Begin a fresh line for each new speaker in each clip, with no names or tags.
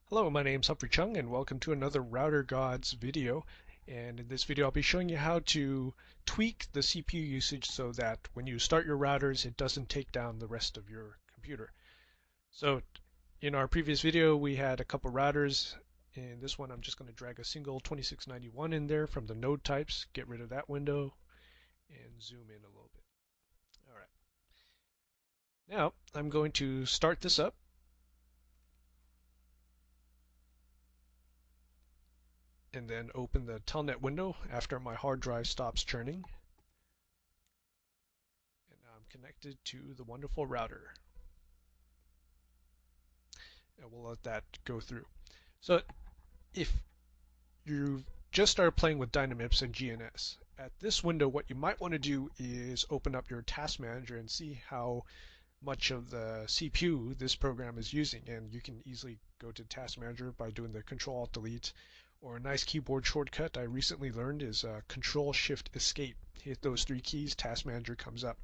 Hello, my name's Humphrey Chung and welcome to another Router Gods video. And in this video I'll be showing you how to tweak the CPU usage so that when you start your routers it doesn't take down the rest of your computer. So in our previous video we had a couple routers. In this one I'm just going to drag a single 2691 in there from the node types, get rid of that window, and zoom in a little bit. Alright. Now I'm going to start this up. And then open the telnet window after my hard drive stops churning. And now I'm connected to the wonderful router. And we'll let that go through. So if you've just started playing with Dynamips and GNS, at this window what you might want to do is open up your task manager and see how much of the CPU this program is using. And you can easily go to task manager by doing the Control-Alt-Delete, or a nice keyboard shortcut I recently learned is Control-Shift-Escape. Hit those three keys, task manager comes up.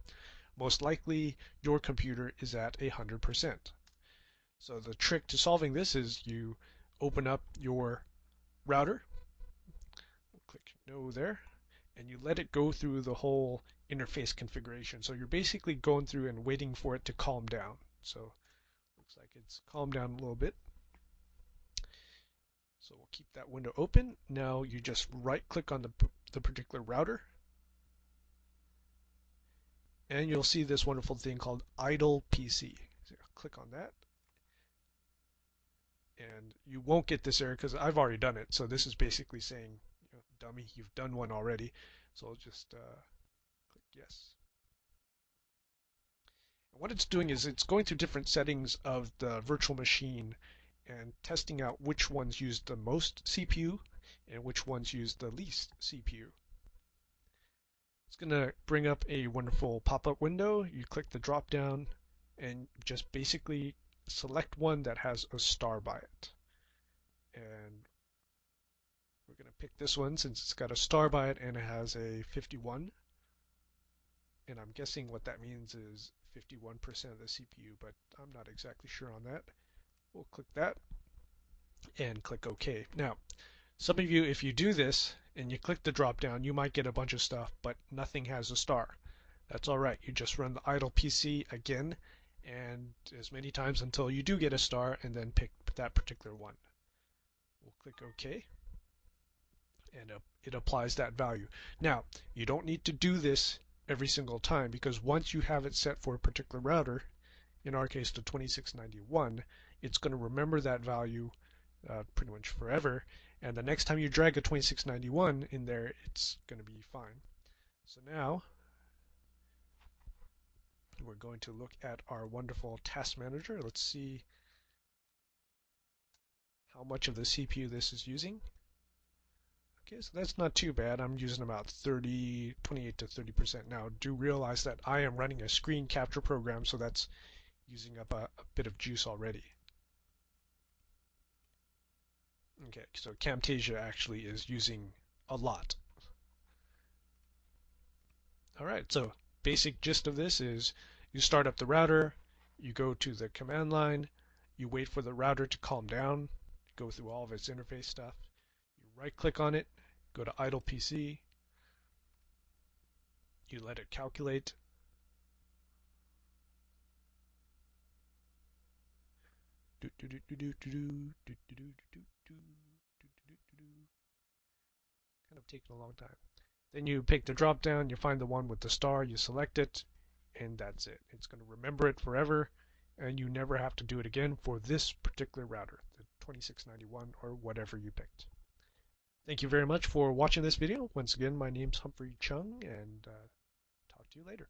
Most likely your computer is at 100%. So the trick to solving this is you open up your router, click no there, and you let it go through the whole interface configuration. So you're basically going through and waiting for it to calm down. So looks like it's calmed down a little bit. So we'll keep that window open. Now you just right click on the particular router and you'll see this wonderful thing called idlepc. So click on that and you won't get this error because I've already done it. So this is basically saying, dummy, you've done one already. So I'll just click yes. And what it's doing is it's going through different settings of the virtual machine and testing out which ones use the most CPU and which ones use the least CPU. It's going to bring up a wonderful pop-up window. You click the drop down and just basically select one that has a star by it. And we're going to pick this one since it's got a star by it and it has a 51. And I'm guessing what that means is 51% of the CPU, but I'm not exactly sure on that. We'll click that and click OK. Now, some of you, if you do this and you click the drop down, you might get a bunch of stuff, but nothing has a star. That's all right. You just run the idlepc again and as many times until you do get a star, and then pick that particular one. We'll click OK, and it applies that value. Now, you don't need to do this every single time, because once you have it set for a particular router, in our case the 2691, it's going to remember that value pretty much forever, and the next time you drag a 2691 in there, it's going to be fine. So now we're going to look at our wonderful task manager. Let's see how much of the CPU this is using. Okay, so that's not too bad. I'm using about 28 to 30%. Now, do realize that I am running a screen capture program, so that's using up a bit of juice already. Okay, so Camtasia actually is using a lot. Alright, so basic gist of this is you start up the router, you go to the command line, you wait for the router to calm down, go through all of its interface stuff, you right click on it, go to idlepc, you let it calculate, kind of taking a long time. Then you pick the drop down, you find the one with the star, you select it, and that's it. It's going to remember it forever, and you never have to do it again for this particular router, the 2691 or whatever you picked. Thank you very much for watching this video. Once again, my name's Humphrey Chung, and talk to you later.